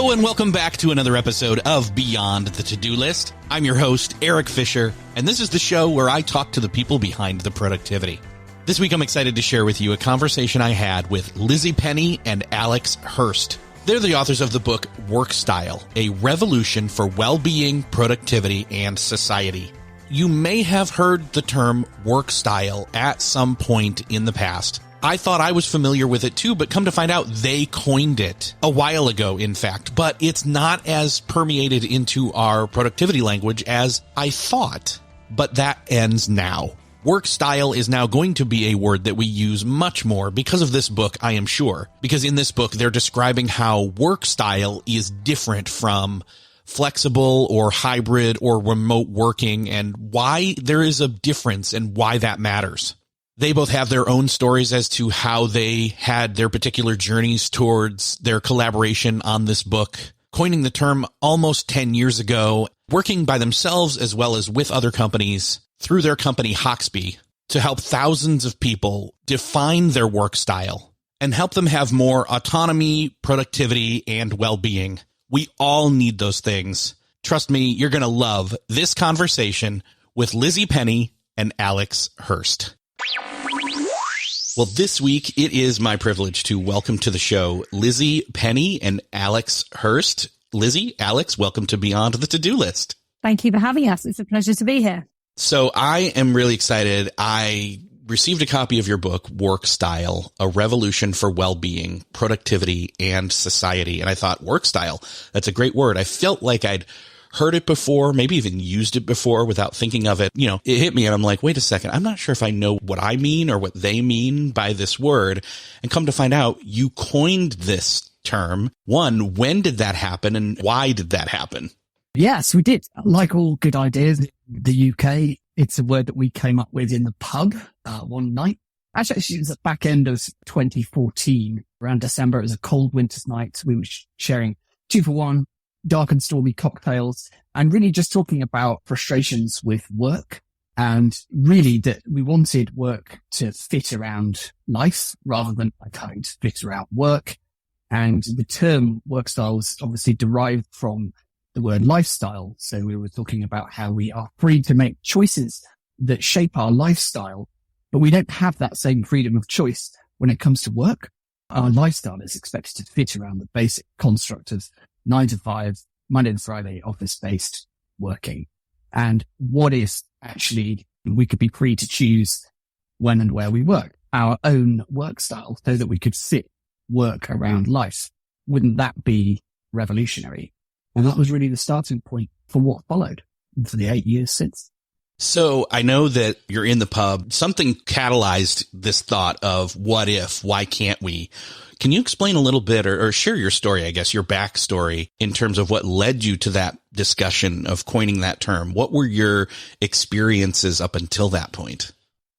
Hello and welcome back to another episode of Beyond the To-Do List. I'm your host, Erik Fisher, and this is the show where I talk to the people behind the productivity. This week I'm excited to share with you a conversation I had with Lizzie and Alex Hirst. They're the authors of the book Workstyle, a revolution for well-being, productivity, and society. You may have heard the term workstyle at some point in the past. I thought I was familiar with it too, but come to find out they coined it a while ago, in fact, but it's not as permeated into our productivity language as I thought. But that ends now. Work style is now going to be a word that we use much more because of this book, I am sure. Because in this book, they're describing how work style is different from flexible or hybrid or remote working and why there is a difference and why that matters. They both have their own stories as to how they had their particular journeys towards their collaboration on this book, coining the term almost 10 years ago, working by themselves as well as with other companies through their company Hoxby to help thousands of people define their work style and help them have more autonomy, productivity, and well-being. We all need those things. Trust me, you're going to love this conversation with Lizzie and Alex Hirst. Well, this week, it is my privilege to welcome to the show Lizzie and Alex Hirst. Lizzie, Alex, welcome to Beyond the To-Do List. Thank you for having us. It's a pleasure to be here. So I am really excited. I received a copy of your book, Workstyle, a revolution for well-being, productivity, and society. And I thought, Workstyle, that's a great word. I felt like I'd heard it before, maybe even used it before without thinking of it. You know, it hit me and I'm like, wait a second. I'm not sure if I know what I mean or what they mean by this word. And come to find out, you coined this term. One, when did that happen and why did that happen? Yes, we did. Like all good ideas in the UK, it's a word that we came up with in the pub one night. Actually, it was at the back end of 2014, around December. It was a cold winter's night. We were sharing 2-for-1, dark and stormy cocktails, and really just talking about frustrations with work, and really that we wanted work to fit around life rather than having to fit around work. And the term work style was obviously derived from the word lifestyle. So we were talking about how we are free to make choices that shape our lifestyle, but we don't have that same freedom of choice when it comes to work. Our lifestyle is expected to fit around the basic construct of 9 to 5, Monday to Friday, office-based working. And what if actually we could be free to choose when and where we work, our own work style, so that we could fit work around life? Wouldn't that be revolutionary? And that was really the starting point for what followed for the 8 years since. So I know that you're in the pub. Something catalyzed this thought of what if, why can't we? Can you explain a little bit or share your story, I guess, your backstory in terms of what led you to that discussion of coining that term? What were your experiences up until that point?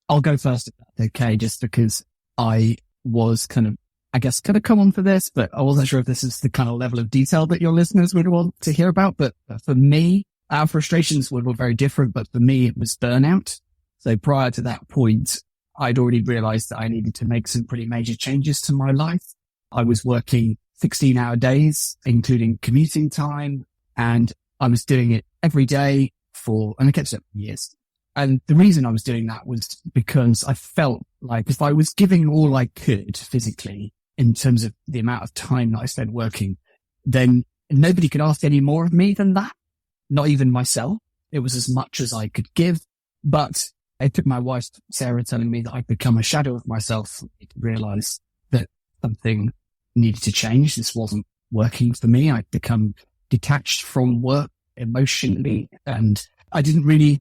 I'll go first, if that's okay, just because I was kind of come on for this, but I wasn't sure if this is the kind of level of detail that your listeners would want to hear about. But for me, our frustrations were very different, but for me, it was burnout. So prior to that point, I'd already realized that I needed to make some pretty major changes to my life. I was working 16-hour days, including commuting time, and I was doing it every day and I kept it for years. And the reason I was doing that was because I felt like if I was giving all I could physically in terms of the amount of time that I spent working, then nobody could ask any more of me than that. Not even myself. It was as much as I could give. But it took my wife, Sarah, telling me that I'd become a shadow of myself to realize that something needed to change. This wasn't working for me. I'd become detached from work emotionally, and I didn't really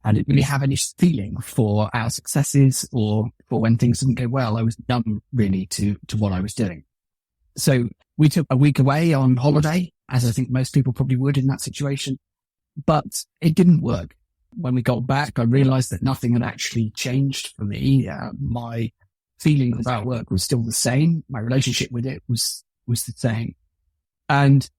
have any feeling for our successes or for when things didn't go well. I was numb really to what I was doing. So we took a week away on holiday, as I think most people probably would in that situation, but it didn't work. When we got back, I realized that nothing had actually changed for me. My feeling about work was still the same. My relationship with it was the same. And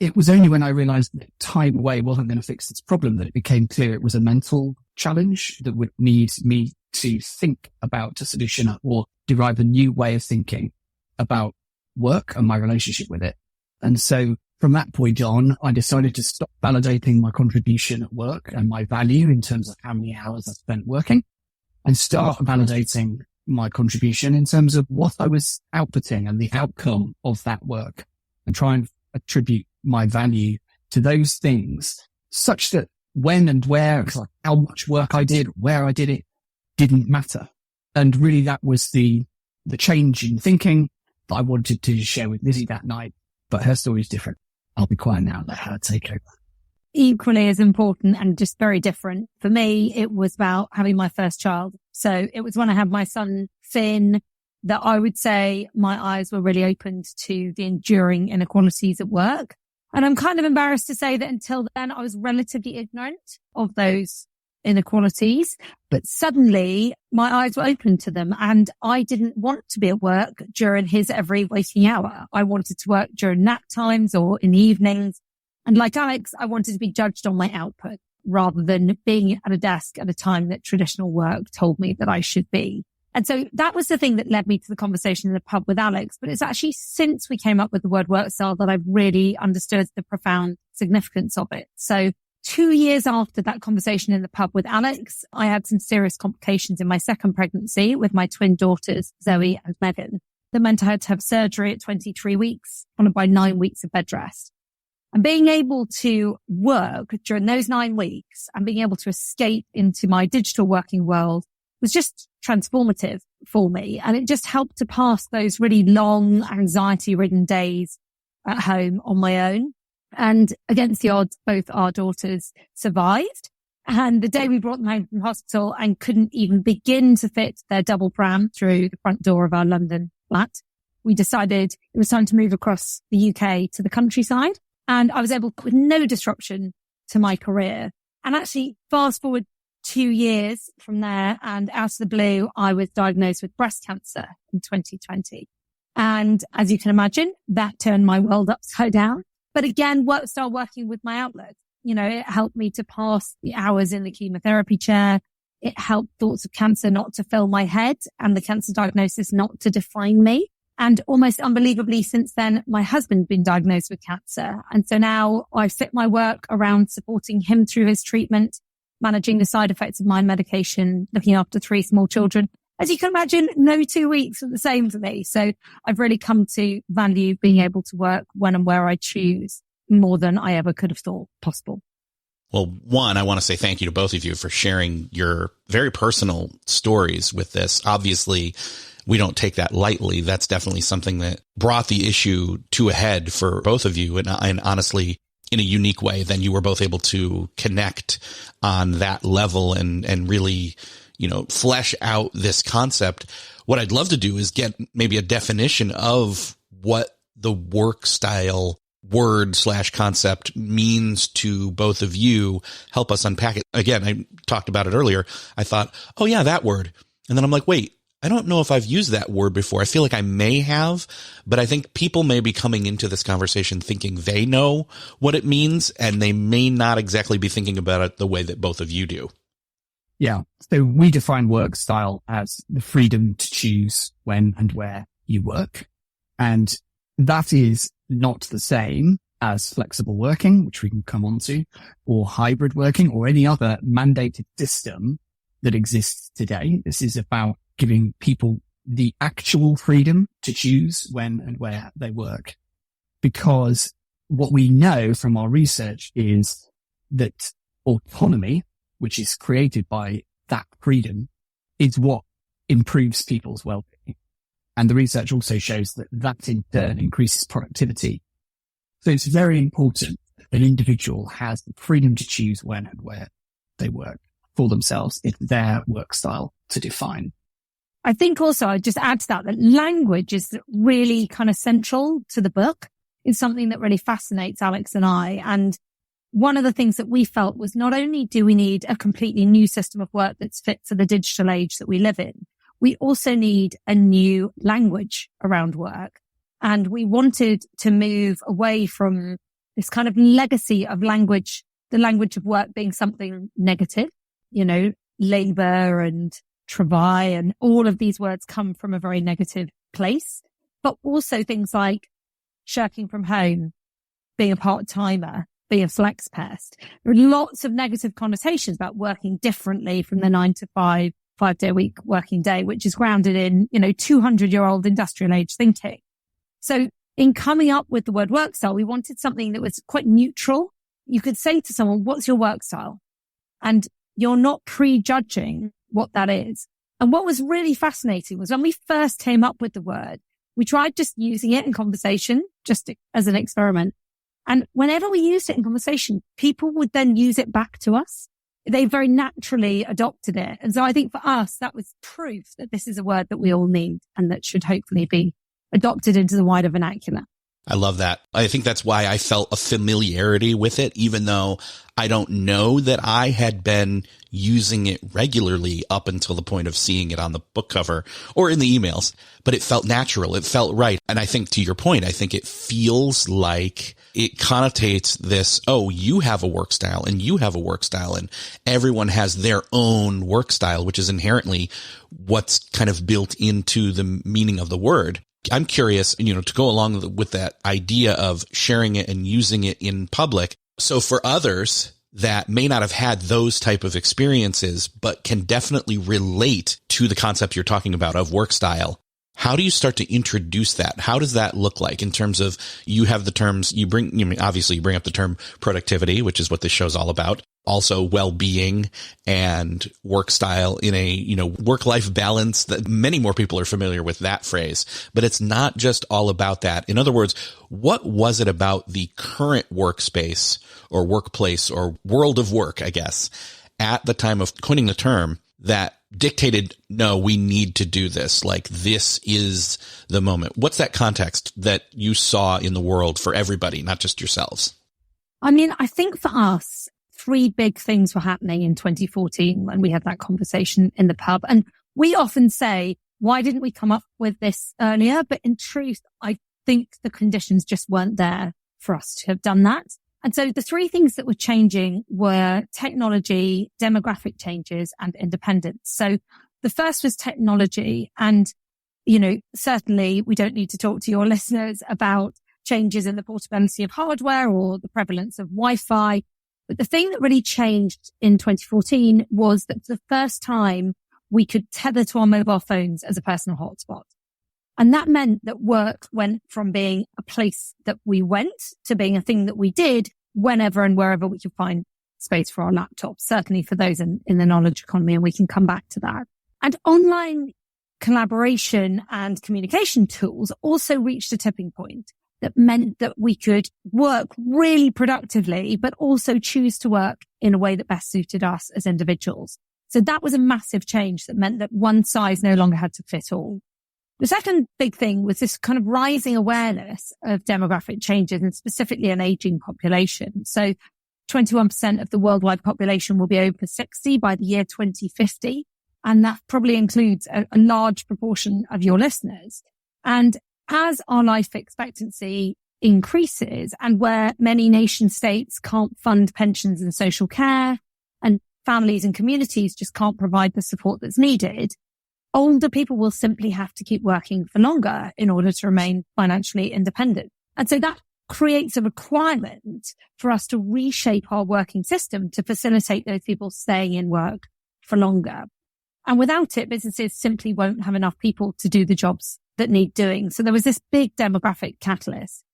it was only when I realized that time away wasn't going to fix this problem that it became clear it was a mental challenge that would need me to think about a solution or derive a new way of thinking about work and my relationship with it. And so from that point on, I decided to stop validating my contribution at work and my value in terms of how many hours I spent working, and start validating my contribution in terms of what I was outputting and the outcome of that work, and try and attribute my value to those things such that when and where, like how much work I did, where I did it, didn't matter. And really that was the change in thinking that I wanted to share with Lizzie that night. But her story is different. I'll be quiet now and let her take over. Equally as important and just very different. For me, it was about having my first child. So it was when I had my son, Finn, that I would say my eyes were really opened to the enduring inequalities at work. And I'm kind of embarrassed to say that until then, I was relatively ignorant of those inequalities, but suddenly my eyes were open to them, and I didn't want to be at work during his every waking hour. I wanted to work during nap times or in the evenings. And like Alex, I wanted to be judged on my output rather than being at a desk at a time that traditional work told me that I should be. And so that was the thing that led me to the conversation in the pub with Alex. But it's actually since we came up with the word Workstyle that I've really understood the profound significance of it. So 2 years after that conversation in the pub with Alex, I had some serious complications in my second pregnancy with my twin daughters, Zoe and Megan. That meant I had to have surgery at 23 weeks, followed by 9 weeks of bed rest. And being able to work during those 9 weeks and being able to escape into my digital working world was just transformative for me. And it just helped to pass those really long, anxiety-ridden days at home on my own. And against the odds, both our daughters survived. And the day we brought them home from hospital and couldn't even begin to fit their double pram through the front door of our London flat, we decided it was time to move across the UK to the countryside. And I was able, with no disruption to my career. And actually, fast forward 2 years from there, and out of the blue, I was diagnosed with breast cancer in 2020. And as you can imagine, that turned my world upside down. But again, Workstyle working with my outlet, it helped me to pass the hours in the chemotherapy chair. It helped thoughts of cancer not to fill my head and the cancer diagnosis not to define me. And almost unbelievably, since then, my husband's been diagnosed with cancer. And so now I've set my work around supporting him through his treatment, managing the side effects of my medication, looking after 3 small children. As you can imagine, no 2 weeks are the same for me. So I've really come to value being able to work when and where I choose more than I ever could have thought possible. Well, one, I want to say thank you to both of you for sharing your very personal stories with this. Obviously, we don't take that lightly. That's definitely something that brought the issue to a head for both of you. And honestly, in a unique way, then you were both able to connect on that level and really, flesh out this concept. What I'd love to do is get maybe a definition of what the Workstyle word/concept means to both of you. Help us unpack it. Again, I talked about it earlier. I thought, oh yeah, that word. And then I'm like, wait, I don't know if I've used that word before. I feel like I may have, but I think people may be coming into this conversation thinking they know what it means, and they may not exactly be thinking about it the way that both of you do. Yeah. So we define Workstyle as the freedom to choose when and where you work. And that is not the same as flexible working, which we can come on to, or hybrid working, or any other mandated system that exists today. This is about giving people the actual freedom to choose when and where they work. Because what we know from our research is that autonomy, which is created by that freedom, is what improves people's well-being. And the research also shows that that in turn increases productivity. So it's very important that an individual has the freedom to choose when and where they work for themselves. It's their work style to define. I think also I'd just add to that language is really kind of central to the book. It's something that really fascinates Alex and I. And one of the things that we felt was not only do we need a completely new system of work that's fit for the digital age that we live in, we also need a new language around work. And we wanted to move away from this kind of legacy of language, the language of work being something negative, labor and travail and all of these words come from a very negative place, but also things like shirking from home, being a part-timer, being a flex pest. There are lots of negative connotations about working differently from the 9 to 5, 5-day a week working day, which is grounded in, 200-year-old industrial age thinking. So in coming up with the word work style, we wanted something that was quite neutral. You could say to someone, what's your work style? And you're not prejudging what that is. And what was really fascinating was when we first came up with the word, we tried just using it in conversation, just as an experiment. And whenever we used it in conversation, people would then use it back to us. They very naturally adopted it. And so I think for us, that was proof that this is a word that we all need and that should hopefully be adopted into the wider vernacular. I love that. I think that's why I felt a familiarity with it, even though I don't know that I had been using it regularly up until the point of seeing it on the book cover or in the emails, but it felt natural. It felt right. And I think to your point, I think it feels like it connotates this, oh, you have a work style and you have a work style and everyone has their own work style, which is inherently what's kind of built into the meaning of the word. I'm curious, to go along with that idea of sharing it and using it in public. So for others that may not have had those type of experiences, but can definitely relate to the concept you're talking about of work style, how do you start to introduce that? How does that look like in terms of you have the terms obviously you bring up the term productivity, which is what this show's all about. Also well-being and work style in a, work-life balance that many more people are familiar with that phrase, but it's not just all about that. In other words, what was it about the current workspace or workplace or world of work, I guess, at the time of coining the term that dictated, no, we need to do this. Like this is the moment. What's that context that you saw in the world for everybody, not just yourselves? I mean, I think for us, 3 big things were happening in 2014 when we had that conversation in the pub. And we often say, why didn't we come up with this earlier? But in truth, I think the conditions just weren't there for us to have done that. And so the 3 things that were changing were technology, demographic changes, and independence. So the first was technology. And, certainly we don't need to talk to your listeners about changes in the portability of hardware or the prevalence of Wi-Fi. But the thing that really changed in 2014 was that for the first time we could tether to our mobile phones as a personal hotspot. And that meant that work went from being a place that we went to being a thing that we did whenever and wherever we could find space for our laptops, certainly for those in the knowledge economy. And we can come back to that. And online collaboration and communication tools also reached a tipping point that meant that we could work really productively, but also choose to work in a way that best suited us as individuals. So that was a massive change that meant that one size no longer had to fit all. The second big thing was this kind of rising awareness of demographic changes and specifically an aging population. So 21% of the worldwide population will be over 60 by the year 2050. And that probably includes a large proportion of your listeners. And as our life expectancy increases and where many nation states can't fund pensions and social care and families and communities just can't provide the support that's needed, older people will simply have to keep working for longer in order to remain financially independent. And so that creates a requirement for us to reshape our working system to facilitate those people staying in work for longer. And without it, businesses simply won't have enough people to do the jobs that need doing. So there was this big demographic catalyst.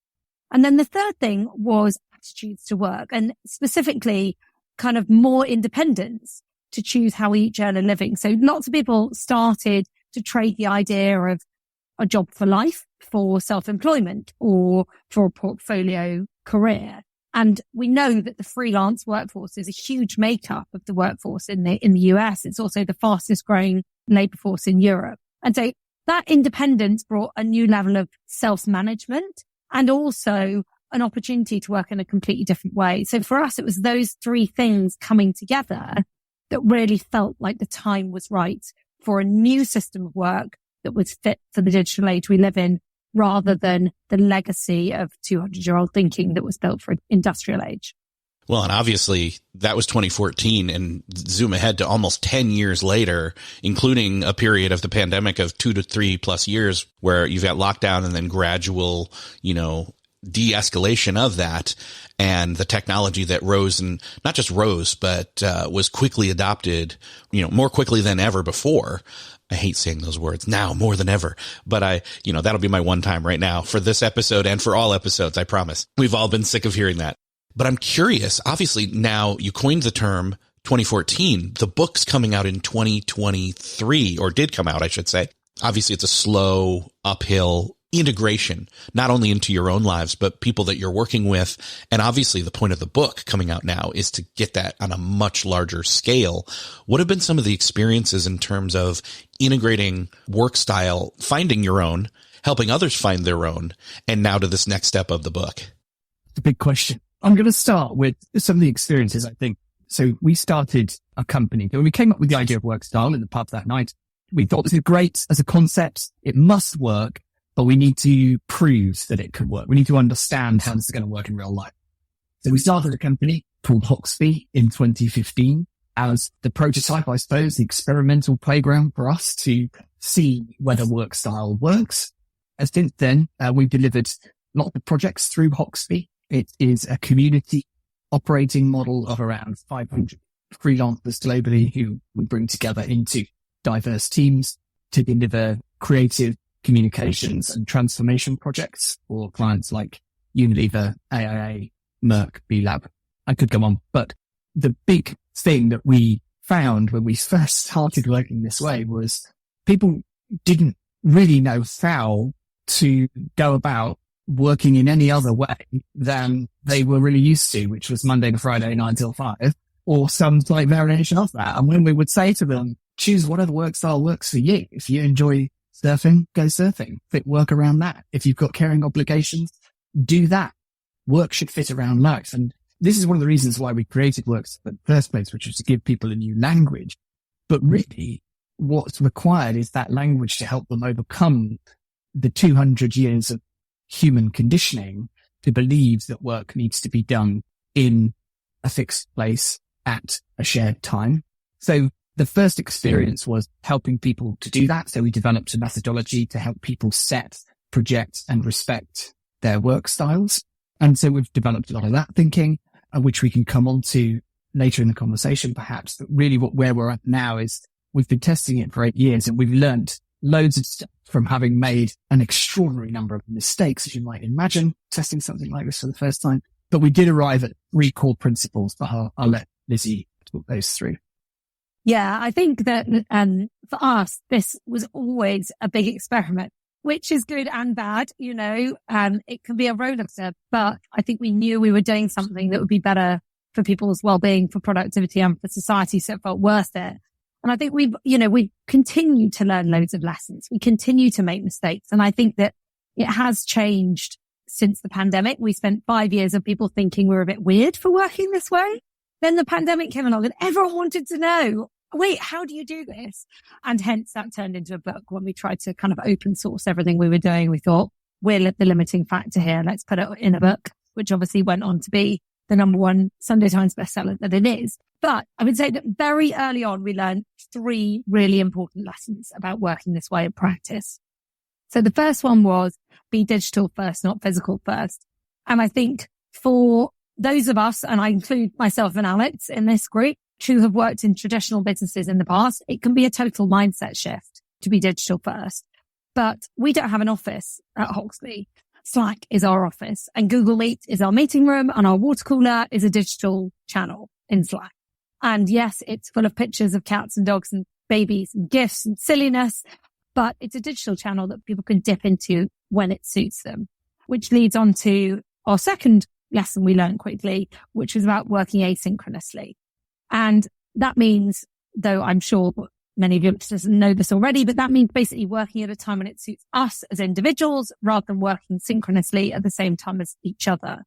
And then the third thing was attitudes to work and specifically kind of more independence to choose how we each earn a living. So lots of people started to trade the idea of a job for life for self-employment or for a portfolio career. And we know that the freelance workforce is a huge makeup of the workforce in the US. It's also the fastest growing labor force in Europe. And so that independence brought a new level of self-management and also an opportunity to work in a completely different way. So for us, it was those 3 things coming together that really felt like the time was right for a new system of work that was fit for the digital age we live in, rather than the legacy of 200-year-old thinking that was built for industrial age. Well, and obviously that was 2014, and zoom ahead to almost 10 years later, including a period of the pandemic of 2 to 3 plus years where you've got lockdown and then gradual, de-escalation of that and the technology that rose, and not just rose, but was quickly adopted, more quickly than ever before. I hate saying those words now more than ever, but that'll be my one time right now for this episode and for all episodes. I promise. We've all been sick of hearing that, but I'm curious. Obviously now you coined the term 2014, the book's coming out in 2023, or did come out, I should say. Obviously it's a slow uphill integration, not only into your own lives, but people that you're working with. And obviously the point of the book coming out now is to get that on a much larger scale. What have been some of the experiences in terms of integrating Workstyle, finding your own, helping others find their own, and now to this next step of the book? It's a big question. I'm going to start with some of the experiences, I think. So we started a company. When we came up with the idea of Workstyle in the pub that night, we thought this is great as a concept. It must work, but we need to prove that it could work. We need to understand how this is going to work in real life. So we started a company called Hoxby in 2015 as the prototype, I suppose, the experimental playground for us to see whether Workstyle works. And since then, we've delivered lots of projects through Hoxby. It is a community operating model of around 500 freelancers globally who we bring together into diverse teams to deliver creative communications and transformation projects for clients like Unilever, AIA, Merck, B-Lab. I could go on, but the big thing that we found when we first started working this way was people didn't really know how to go about working in any other way than they were really used to, which was Monday to Friday, 9 till 5, or some slight variation of that. And when we would say to them, choose whatever work style works for you. If you enjoy surfing, go surfing. Fit work around that. If you've got caring obligations, do that. Work should fit around life. And this is one of the reasons why we created Works in the first place, which was to give people a new language. But really, what's required is that language to help them overcome the 200 years of human conditioning to believe that work needs to be done in a fixed place at a shared time. So the first experience was helping people to do that. So we developed a methodology to help people set, project, and respect their work styles. And so we've developed a lot of that thinking, which we can come on to later in the conversation, perhaps. But really where we're at now is we've been testing it for 8 years and we've learned loads of stuff from having made an extraordinary number of mistakes, as you might imagine, testing something like this for the first time. But we did arrive at 3 core principles, but I'll let Lizzie talk those through. Yeah, I think that for us, this was always a big experiment, which is good and bad. It can be a rollercoaster, but I think we knew we were doing something that would be better for people's well-being, for productivity, and for society, so it felt worth it. And I think we've continued to learn loads of lessons. We continue to make mistakes. And I think that it has changed since the pandemic. We spent 5 years of people thinking we were a bit weird for working this way. Then the pandemic came along and everyone wanted to know, wait, how do you do this? And hence that turned into a book. When we tried to kind of open source everything we were doing, we thought, we're the limiting factor here. Let's put it in a book, which obviously went on to be the #1 Sunday Times bestseller that it is. But I would say that very early on, we learned 3 really important lessons about working this way in practice. So the first one was be digital first, not physical first. And I think for those of us, and I include myself and Alex in this group, who have worked in traditional businesses in the past, it can be a total mindset shift to be digital first. But we don't have an office at Hoxby. Slack is our office and Google Meet is our meeting room and our water cooler is a digital channel in Slack. And yes, it's full of pictures of cats and dogs and babies and gifts and silliness, but it's a digital channel that people can dip into when it suits them, which leads on to our second lesson we learned quickly, which was about working asynchronously. And that means, though I'm sure many of you listeners know this already, but that means basically working at a time when it suits us as individuals rather than working synchronously at the same time as each other.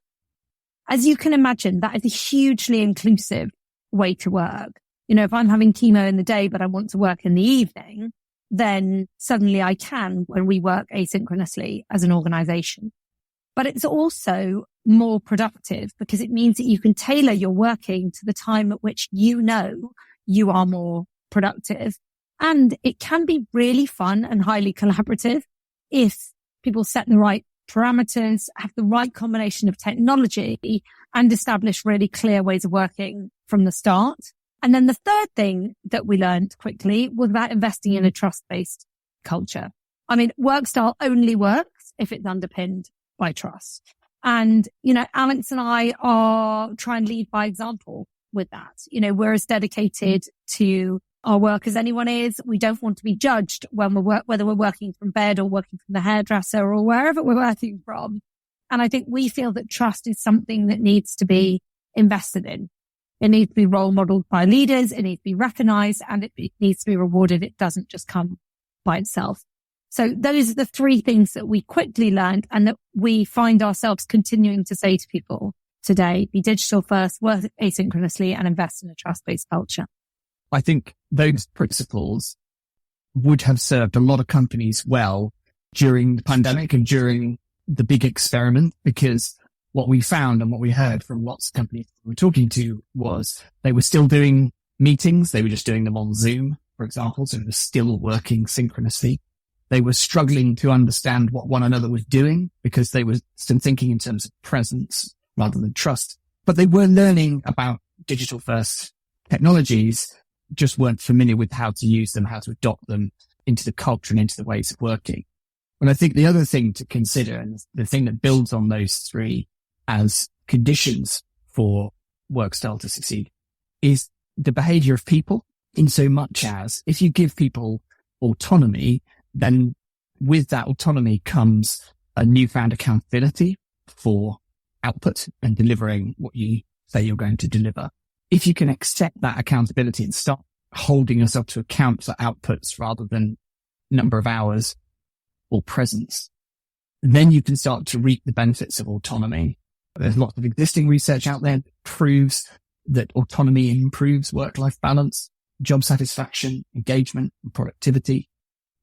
As you can imagine, that is a hugely inclusive way to work. If I'm having chemo in the day, but I want to work in the evening, then suddenly I can when we work asynchronously as an organization. But it's also more productive because it means that you can tailor your working to the time at which you are more productive. And it can be really fun and highly collaborative if people set the right parameters, have the right combination of technology, and establish really clear ways of working from the start. And then the third thing that we learned quickly was about investing in a trust-based culture. I mean, Workstyle only works if it's underpinned by trust. And, Alex and I are trying to lead by example with that. We're as dedicated to our work as anyone is. We don't want to be judged when whether we're working from bed or working from the hairdresser or wherever we're working from. And I think we feel that trust is something that needs to be invested in. It needs to be role modeled by leaders. It needs to be recognized, and it needs to be rewarded. It doesn't just come by itself. So those are the three things that we quickly learned and that we find ourselves continuing to say to people today: be digital first, work asynchronously, and invest in a trust-based culture. I think those principles would have served a lot of companies well during the pandemic and during the big experiment, because what we found and what we heard from lots of companies we were talking to was they were still doing meetings. They were just doing them on Zoom, for example. So they were still working synchronously. They were struggling to understand what one another was doing because they were still thinking in terms of presence rather than trust. But they were learning about digital first technologies, just weren't familiar with how to use them, how to adopt them into the culture and into the ways of working. And I think the other thing to consider, and the thing that builds on those three as conditions for Workstyle to succeed, is the behavior of people, in so much as if you give people autonomy, then with that autonomy comes a newfound accountability for output and delivering what you say you're going to deliver. If you can accept that accountability and start holding yourself to account for outputs rather than number of hours or presence, then you can start to reap the benefits of autonomy. There's lots of existing research out there that proves that autonomy improves work-life balance, job satisfaction, engagement, and productivity,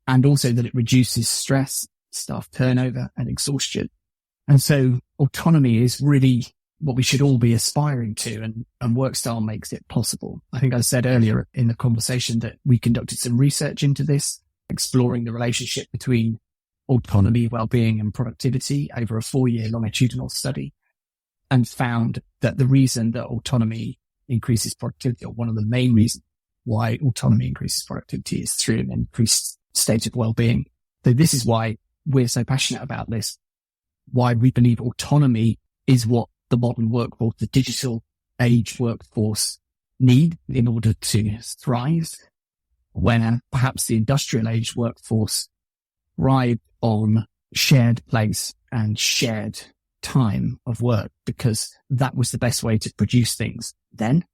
and also that it reduces stress, staff turnover, and exhaustion. And so autonomy is really what we should all be aspiring to, and Workstyle makes it possible. I think I said earlier in the conversation that we conducted some research into this, exploring the relationship between autonomy, well-being, and productivity over a 4-year longitudinal study, and found that the reason that autonomy increases productivity, or one of the main reasons why autonomy increases productivity, is through an increased state of well-being. So this is why we're so passionate about this, why we believe autonomy is what the modern workforce, the digital age workforce, need in order to thrive, when perhaps the industrial age workforce thrive on shared place and shared time of work, because that was the best way to produce things then.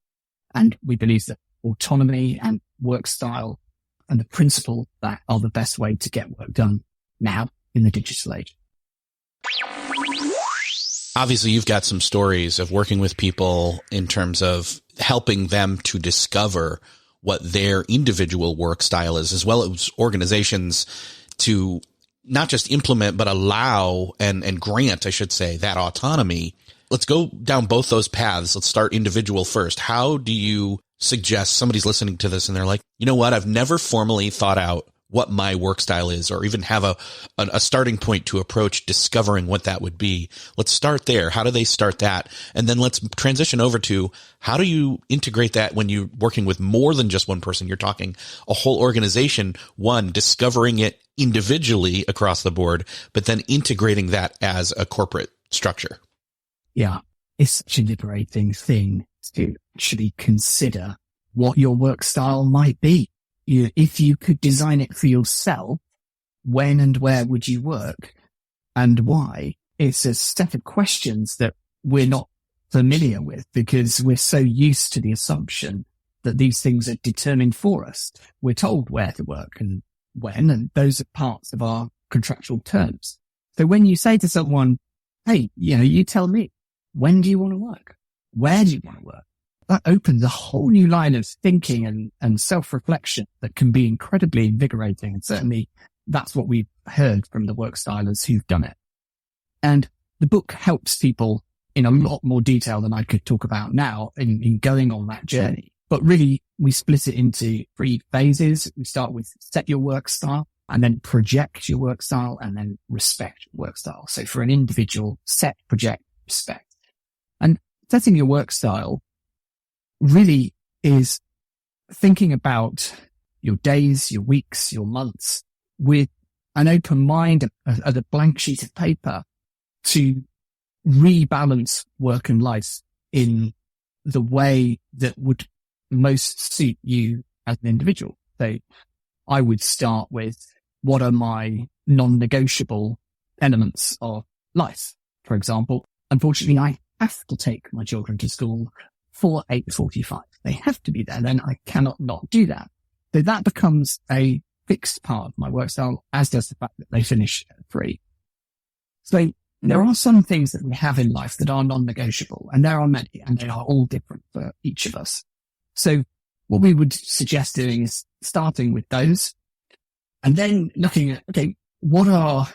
And we believe that autonomy and work style and the principle that are the best way to get work done now in the digital age. Obviously, you've got some stories of working with people in terms of helping them to discover what their individual work style is, as well as organizations to not just implement, but allow and grant, I should say, that autonomy. Let's go down both those paths. Let's start individual first. How do you suggest somebody's listening to this and they're like, you know what, I've never formally thought out what my work style is, or even have a starting point to approach discovering what that would be. Let's start there. How do they start that? And then let's transition over to how do you integrate that when you're working with more than just one person? You're talking a whole organization, one, discovering it individually across the board, but then integrating that as a corporate structure. Yeah, it's such a liberating thing to actually consider what your work style might be. If you could design it for yourself, when and where would you work and why? It's a set of questions that we're not familiar with because we're so used to the assumption that these things are determined for us. We're told where to work and when, and those are parts of our contractual terms. So when you say to someone, hey, you tell me, when do you want to work? Where do you want to work? That opens a whole new line of thinking and self-reflection that can be incredibly invigorating. And certainly that's what we've heard from the workstylers who've done it. And the book helps people in a lot more detail than I could talk about now in going on that journey. But really, we split it into 3 phases. We start with set your work style. and then project your work style, and then respect your work style. So for an individual, set, project, respect. And setting your work style really is thinking about your days, your weeks, your months with an open mind, a blank sheet of paper to rebalance work and life in the way that would most suit you as an individual. So I would start with, what are my non-negotiable elements of life? For example, unfortunately, I have to take my children to school for 8:45. They have to be there. Then I cannot not do that. So that becomes a fixed part of my work style, as does the fact that they finish at 3. So there are some things that we have in life that are non-negotiable, and there are many, and they are all different for each of us. So what we would suggest doing is starting with those, and then looking at, okay, what are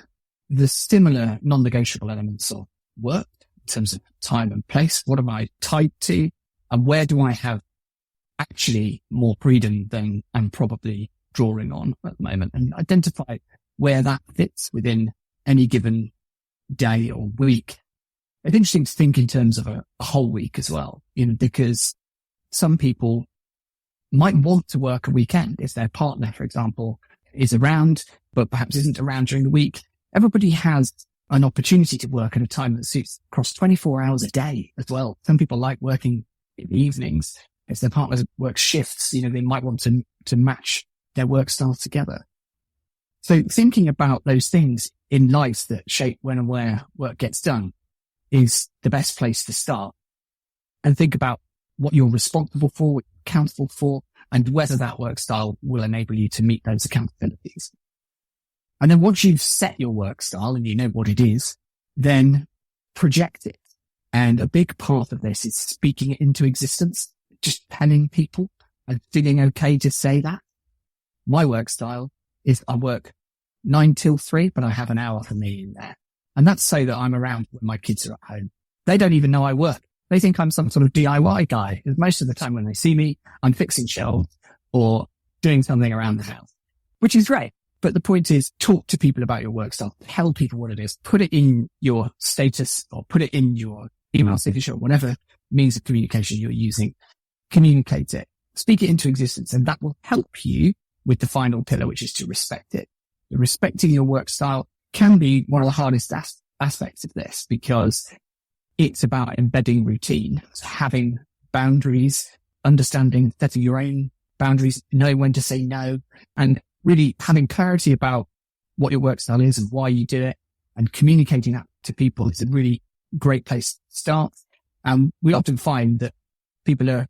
the similar non-negotiable elements of work in terms of time and place? What am I tied to? And where do I have actually more freedom than I'm probably drawing on at the moment? And identify where that fits within any given day or week. It's interesting to think in terms of a whole week as well, because some people might want to work a weekend if their partner, for example, is around, but perhaps isn't around during the week. Everybody has an opportunity to work at a time that suits across 24 hours a day as well. Some people like working in the evenings. If their partner works shifts, they might want to match their work style together. So thinking about those things in life that shape when and where work gets done is the best place to start, and think about what you're responsible for, what you're accountable for, and whether that work style will enable you to meet those accountabilities. And then once you've set your work style and you know what it is, then project it. And a big part of this is speaking it into existence, just telling people and feeling okay to say that. My work style is I work 9 till 3, but I have an hour for me in there. And that's so that I'm around when my kids are at home. They don't even know I work. They think I'm some sort of DIY guy. Most of the time when they see me, I'm fixing shelves or doing something around the house, which is great. But the point is, talk to people about your work style. Tell people what it is. Put it in your status or put it in your email signature or whatever means of communication you're using. Communicate it. Speak it into existence, and that will help you with the final pillar, which is to respect it. Respecting your work style can be one of the hardest aspects of this, because it's about embedding routine, so having boundaries, understanding, setting your own boundaries, knowing when to say no, and really having clarity about what your work style is and why you do it, and communicating that to people is a really great place to start. And we often find that people are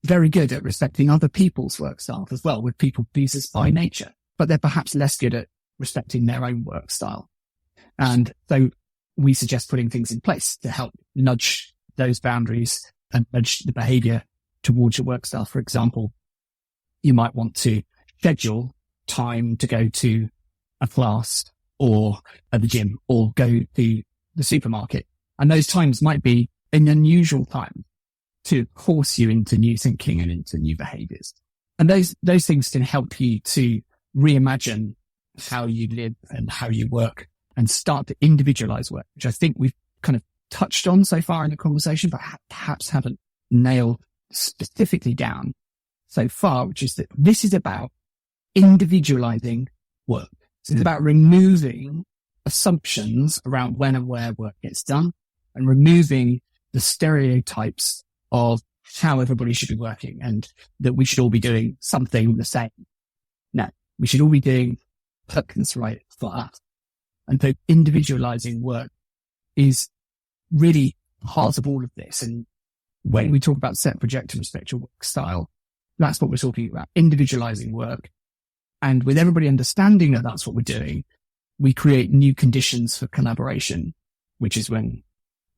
very good at respecting other people's work styles as well. We're people pleasers by nature, but they're perhaps less good at respecting their own work style. And so we suggest putting things in place to help nudge those boundaries and nudge the behavior towards your work style. For example, you might want to schedule time to go to a class or at the gym or go to the supermarket. And those times might be an unusual time to force you into new thinking and into new behaviors. And those things can help you to reimagine how you live and how you work and start to individualize work, which I think we've kind of touched on so far in the conversation, but perhaps haven't nailed specifically down so far, which is that this is about individualizing work. So it's about removing assumptions around when and where work gets done and removing the stereotypes of how everybody should be working and that we should all be doing something the same. No, we should all be doing work that's right for us. And so individualizing work is really part of all of this. And when we talk about set, project, and respect your work style, that's what we're talking about, individualizing work. And with everybody understanding that that's what we're doing, we create new conditions for collaboration, which is when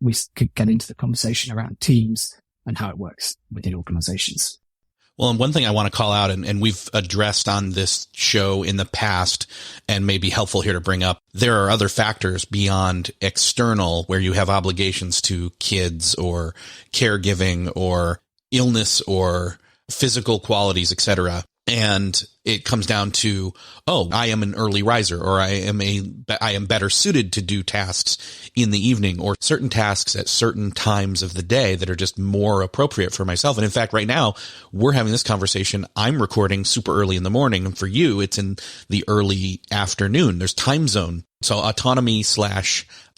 we could get into the conversation around teams and how it works within organizations. Well, and one thing I want to call out, and we've addressed on this show in the past and may be helpful here to bring up, there are other factors beyond external where you have obligations to kids or caregiving or illness or physical qualities, etc. And it comes down to, oh, I am an early riser, or I am better suited to do tasks in the evening, or certain tasks at certain times of the day that are just more appropriate for myself. And in fact, right now we're having this conversation. I'm recording super early in the morning, and for you, it's in the early afternoon. There's time zone. So autonomy /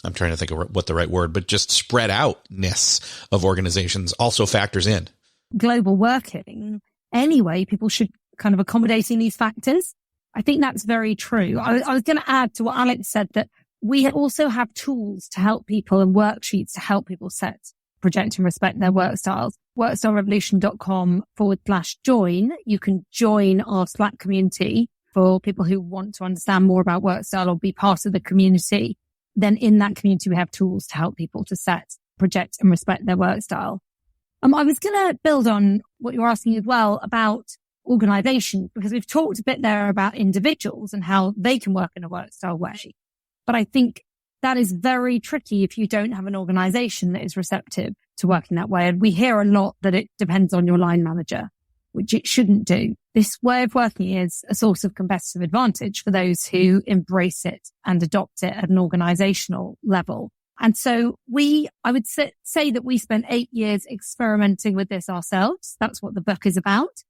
I'm trying to think of what the right word, but just spread outness of organizations also factors in. Global working, anyway, people should kind of accommodating these factors. I think that's very true. I was going to add to what Alex said that we also have tools to help people and worksheets to help people set, project and respect their work styles. Workstylerevolution.com/join. You can join our Slack community for people who want to understand more about work style or be part of the community. Then in that community, we have tools to help people to set, project and respect their work style. I was going to build on what you're asking as well about organization, because we've talked a bit there about individuals and how they can work in a work style way. But I think that is very tricky if you don't have an organization that is receptive to working that way. And we hear a lot that it depends on your line manager, which it shouldn't do. This way of working is a source of competitive advantage for those who embrace it and adopt it at an organizational level. And so I would say that we spent 8 years experimenting with this ourselves. That's what the book is about.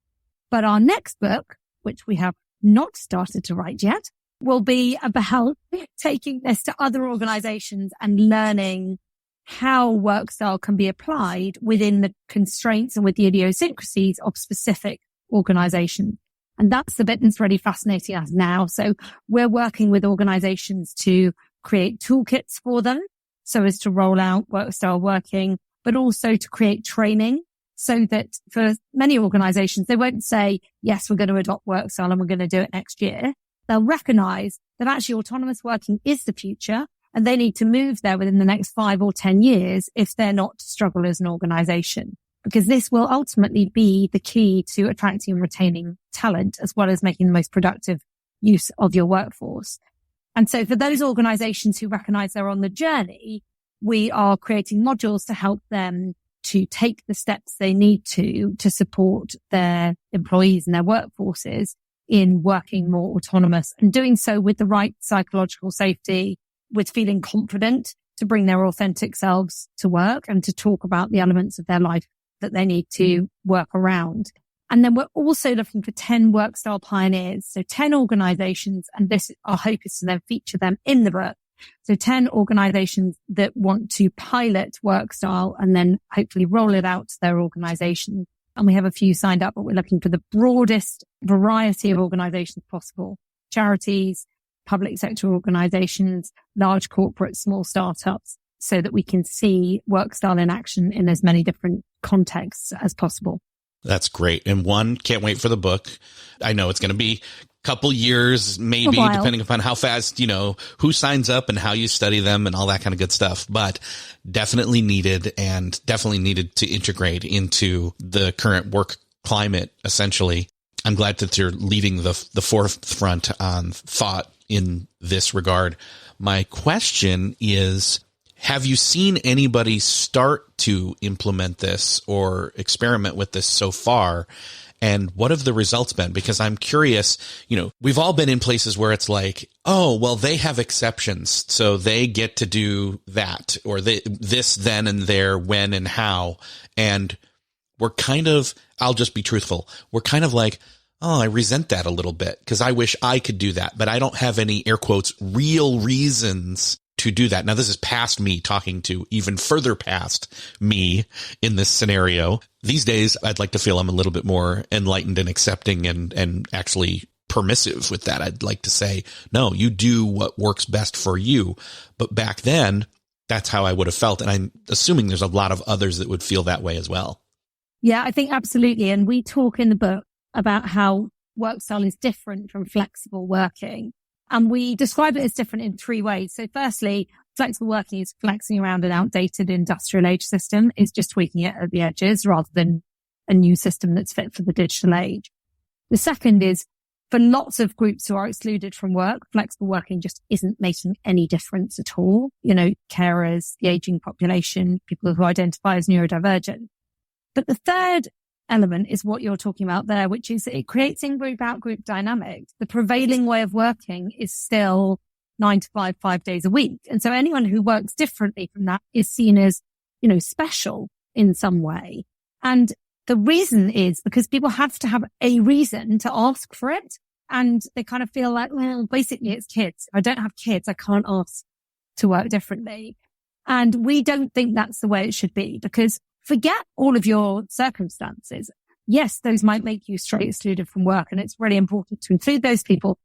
But our next book, which we have not started to write yet, will be about taking this to other organizations and learning how work style can be applied within the constraints and with the idiosyncrasies of specific organizations. And that's the bit that's really fascinating us now. So we're working with organizations to create toolkits for them so as to roll out work style working, but also to create training. So that for many organizations, they won't say, yes, we're going to adopt work style and we're going to do it next year. They'll recognize that actually autonomous working is the future and they need to move there within the next 5 or 10 years if they're not to struggle as an organization, because this will ultimately be the key to attracting and retaining talent as well as making the most productive use of your workforce. And so for those organizations who recognize they're on the journey, we are creating modules to help them to take the steps they need to support their employees and their workforces in working more autonomous and doing so with the right psychological safety, with feeling confident to bring their authentic selves to work and to talk about the elements of their life that they need to work around. And then we're also looking for 10 work style pioneers. So 10 organizations, and our hope is to then feature them in the book. So 10 organizations that want to pilot work style and then hopefully roll it out to their organization. And we have a few signed up, but we're looking for the broadest variety of organizations possible. Charities, public sector organizations, large corporates, small startups, so that we can see work style in action in as many different contexts as possible. That's great. And can't wait for the book. I know it's going to be couple years, maybe, depending upon how fast, who signs up and how you study them and all that kind of good stuff, but definitely needed to integrate into the current work climate, essentially. I'm glad that you're leading the forefront on thought in this regard. My question is, have you seen anybody start to implement this or experiment with this so far? And what have the results been? Because I'm curious, we've all been in places where it's like, oh, well, they have exceptions, so they get to do that, or this, then and there, when and how. And we're I'll just be truthful. We're kind of like, oh, I resent that a little bit because I wish I could do that, but I don't have any air quotes, real reasons to do that. Now, this is past me talking to even further past me in this scenario. These days, I'd like to feel I'm a little bit more enlightened and accepting and actually permissive with that. I'd like to say, no, you do what works best for you. But back then, that's how I would have felt. And I'm assuming there's a lot of others that would feel that way as well. Yeah, I think absolutely. And we talk in the book about how work style is different from flexible working. And we describe it as different in 3 ways. So firstly, flexible working is flexing around an outdated industrial age system, is just tweaking it at the edges rather than a new system that's fit for the digital age. The second is, for lots of groups who are excluded from work, flexible working just isn't making any difference at all. Carers, the aging population, people who identify as neurodivergent. But the third element is what you're talking about there, which is it creates in-group, out-group dynamics. The prevailing way of working is still 9 to 5, 5 days a week. And so anyone who works differently from that is seen as, special in some way. And the reason is because people have to have a reason to ask for it. And they kind of feel like, well, basically it's kids. If I don't have kids, I can't ask to work differently. And we don't think that's the way it should be, because forget all of your circumstances. Yes, those might make you straight excluded from work. And it's really important to include those people.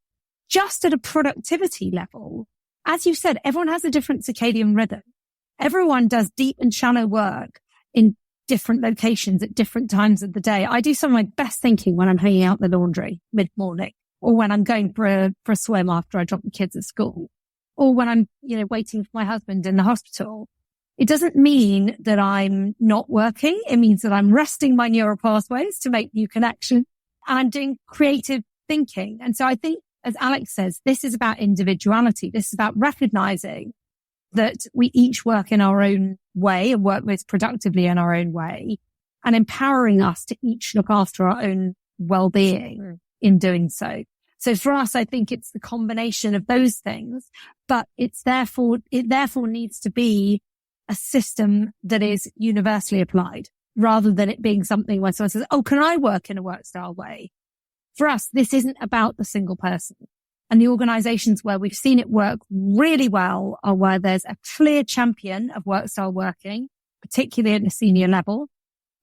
Just at a productivity level, as you said, everyone has a different circadian rhythm. Everyone does deep and shallow work in different locations at different times of the day. I do some of my best thinking when I'm hanging out in the laundry mid-morning, or when I'm going for a swim after I drop the kids at school, or when I'm, waiting for my husband in the hospital. It doesn't mean that I'm not working. It means that I'm resting my neural pathways to make new connections, and I'm doing creative thinking. And so I think, as Alex says, this is about individuality. This is about recognizing that we each work in our own way and work most productively in our own way, and empowering us to each look after our own well-being in doing so. So for us, I think it's the combination of those things, but it therefore needs to be a system that is universally applied, rather than it being something where someone says, oh, can I work in a Workstyle way? For us, this isn't about the single person. And the organizations where we've seen it work really well are where there's a clear champion of Workstyle working, particularly at the senior level.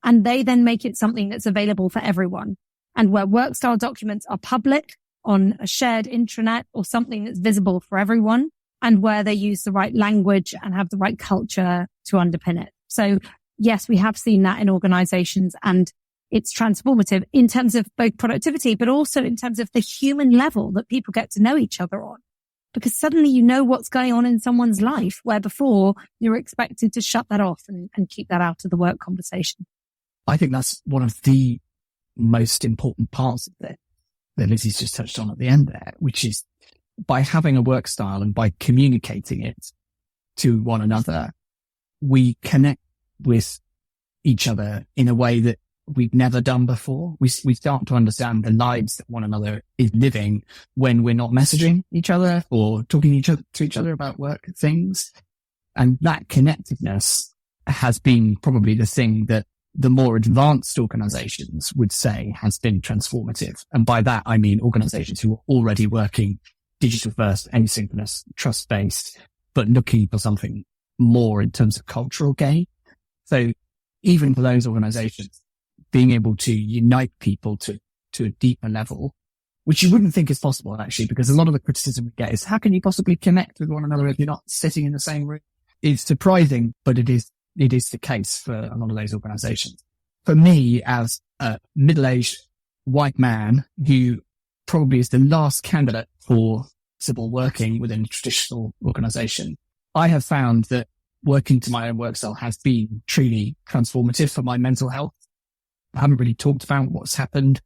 And they then make it something that's available for everyone. And where Workstyle documents are public on a shared intranet or something that's visible for everyone, and where they use the right language and have the right culture to underpin it. So yes, we have seen that in organizations, and it's transformative in terms of both productivity, but also in terms of the human level that people get to know each other on. Because suddenly you know what's going on in someone's life, where before you were expected to shut that off and keep that out of the work conversation. I think that's one of the most important parts of it that Lizzie's just touched on at the end there, which is by having a work style and by communicating it to one another, we connect with each other in a way that we've never done before. We start to understand the lives that one another is living when we're not messaging each other or talking to each other about work things. And that connectedness has been probably the thing that the more advanced organizations would say has been transformative. And by that, I mean organizations who are already working digital first, asynchronous, trust based, but looking for something more in terms of cultural gain. So even for those organizations, being able to unite people to a deeper level, which you wouldn't think is possible actually, because a lot of the criticism we get is, how can you possibly connect with one another if you're not sitting in the same room? It's surprising, but it is the case for a lot of those organizations. For me, as a middle-aged white man who probably is the last candidate for civil working within a traditional organization, I have found that working to my own work style has been truly transformative for my mental health. I haven't really talked about what's happened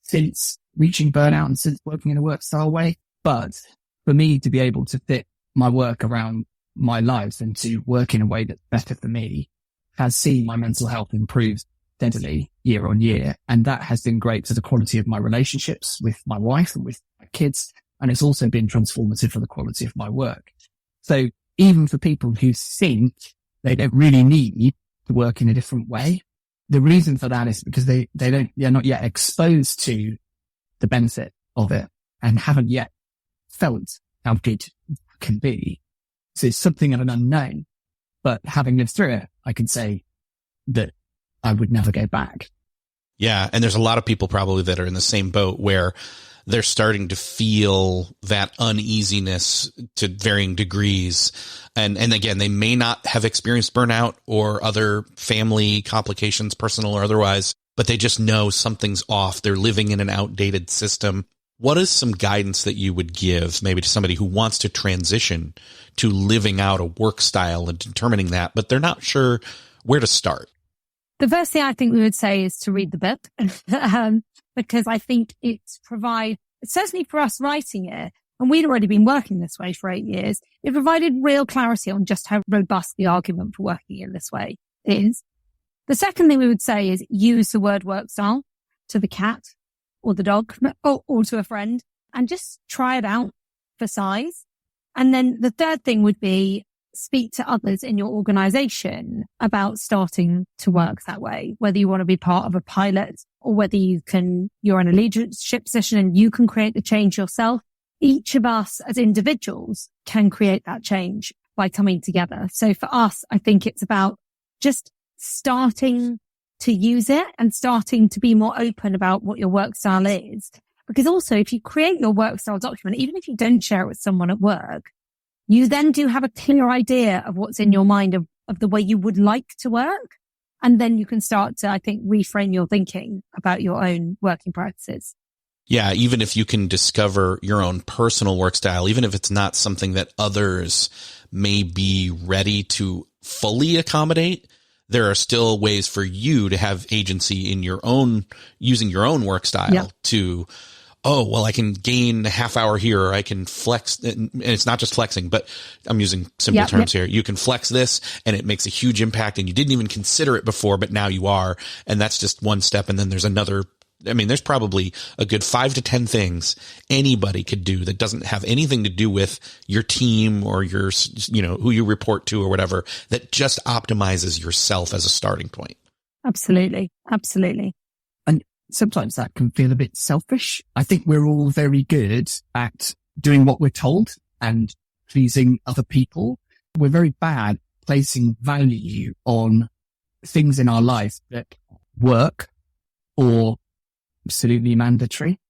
since reaching burnout and since working in a work style way. But for me to be able to fit my work around my life and to work in a way that's better for me has seen my mental health improve steadily year on year. And that has been great for the quality of my relationships with my wife and with my kids. And it's also been transformative for the quality of my work. So even for people who think they don't really need to work in a different way, the reason for that is because they're not yet exposed to the benefit of it and haven't yet felt how good it can be. So it's something of an unknown, but having lived through it, I can say that I would never go back. Yeah. And there's a lot of people probably that are in the same boat where they're starting to feel that uneasiness to varying degrees. And again, they may not have experienced burnout or other family complications, personal or otherwise, but they just know something's off. They're living in an outdated system. What is some guidance that you would give maybe to somebody who wants to transition to living out a work style and determining that, but they're not sure where to start? The first thing I think we would say is to read the book, because I think it provides, certainly for us writing it, and we'd already been working this way for 8 years, it provided real clarity on just how robust the argument for working in this way is. The second thing we would say is use the word Workstyle to the cat or the dog or to a friend and just try it out for size. And then the third thing would be speak to others in your organization about starting to work that way, whether you want to be part of a pilot or whether you're in a leadership position and you can create the change yourself. Each of us as individuals can create that change by coming together. So for us, I think it's about just starting to use it and starting to be more open about what your work style is. Because also, if you create your work style document, even if you don't share it with someone at work, you then do have a clear idea of what's in your mind of the way you would like to work. And then you can start to, I think, reframe your thinking about your own working practices. Yeah, even if you can discover your own personal work style, even if it's not something that others may be ready to fully accommodate, there are still ways for you to have agency in your own, using your own work style to, oh, well, I can gain a half hour here, or I can flex. And it's not just flexing, but I'm using simple terms here. You can flex this and it makes a huge impact and you didn't even consider it before, but now you are. And that's just one step. And then there's another. I mean, there's probably a good 5 to 10 things anybody could do that doesn't have anything to do with your team or your, who you report to or whatever, that just optimizes yourself as a starting point. Absolutely. Absolutely. And sometimes that can feel a bit selfish. I think we're all very good at doing what we're told and pleasing other people. We're very bad placing value on things in our life that work or absolutely mandatory.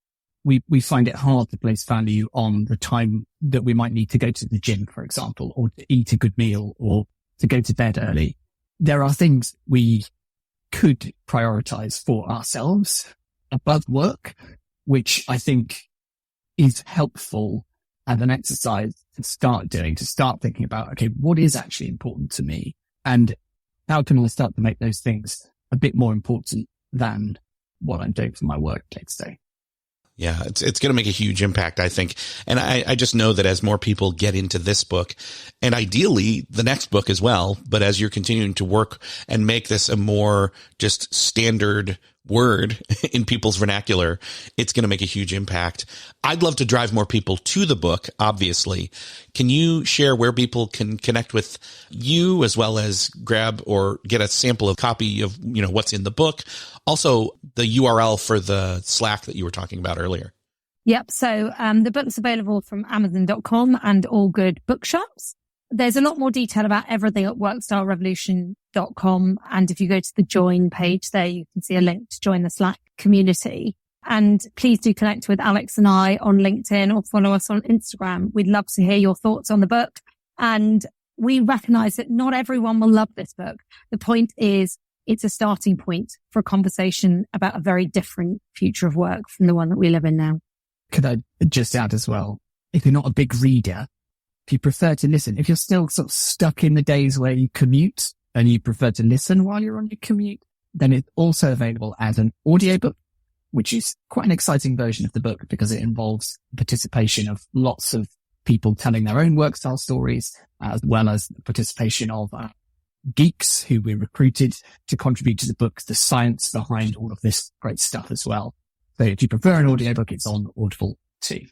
We find it hard to place value on the time that we might need to go to the gym, for example, or to eat a good meal or to go to bed early. There are things we could prioritize for ourselves above work, which I think is helpful as an exercise to start doing, to start thinking about, okay, what is actually important to me? And how can I start to make those things a bit more important than what I'm doing for my work day-to-day? Yeah, it's going to make a huge impact, I think. And I just know that as more people get into this book, and ideally the next book as well, but as you're continuing to work and make this a more just standard word in people's vernacular, it's going to make a huge impact. I'd love to drive more people to the book, obviously. Can you share where people can connect with you as well as grab or get a sample of copy of, what's in the book? Also, the URL for the Slack that you were talking about earlier. Yep. So the book's available from Amazon.com and all good bookshops. There's a lot more detail about everything at workstylerevolution.com. And if you go to the join page there, you can see a link to join the Slack community. And please do connect with Alex and I on LinkedIn or follow us on Instagram. We'd love to hear your thoughts on the book. And we recognize that not everyone will love this book. The point is, it's a starting point for a conversation about a very different future of work from the one that we live in now. Could I just add as well, if you're not a big reader, if you prefer to listen, if you're still sort of stuck in the days where you commute and you prefer to listen while you're on your commute, then it's also available as an audiobook, which is quite an exciting version of the book because it involves participation of lots of people telling their own work style stories, as well as the participation of geeks who we recruited to contribute to the book, the science behind all of this great stuff as well. So if you prefer an audiobook, it's on Audible too.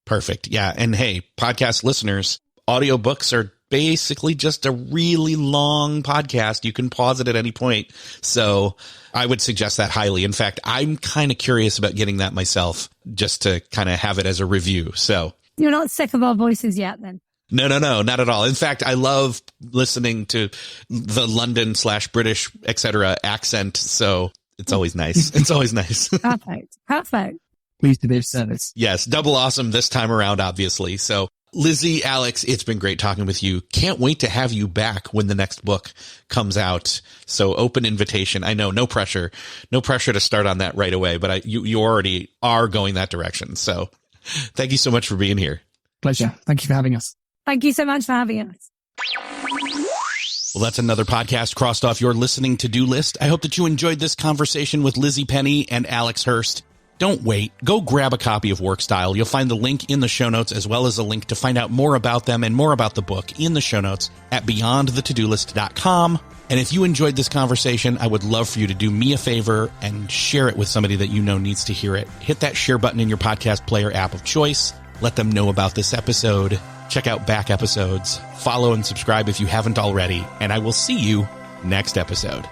Perfect. Yeah. And hey, podcast listeners, audiobooks are basically just a really long podcast. You can pause it at any point. So I would suggest that highly. In fact, I'm kind of curious about getting that myself just to kind of have it as a review. So you're not sick of our voices yet then? No, not at all. In fact, I love listening to the London/British, etc. accent. So it's always nice. It's always nice. Perfect. Pleased to be of service. Yes. Double awesome this time around, obviously. So Lizzie, Alex, it's been great talking with you. Can't wait to have you back when the next book comes out. So open invitation. I know, no pressure to start on that right away, but you already are going that direction. So thank you so much for being here. Pleasure. Thank you for having us. Thank you so much for having us. Well, that's another podcast crossed off your listening to-do list. I hope that you enjoyed this conversation with Lizzie Penny and Alex Hirst. Don't wait. Go grab a copy of Workstyle. You'll find the link in the show notes, as well as a link to find out more about them and more about the book in the show notes at beyondthetodolist.com. And if you enjoyed this conversation, I would love for you to do me a favor and share it with somebody that you know needs to hear it. Hit that share button in your podcast player app of choice. Let them know about this episode. Check out back episodes. Follow and subscribe if you haven't already. And I will see you next episode.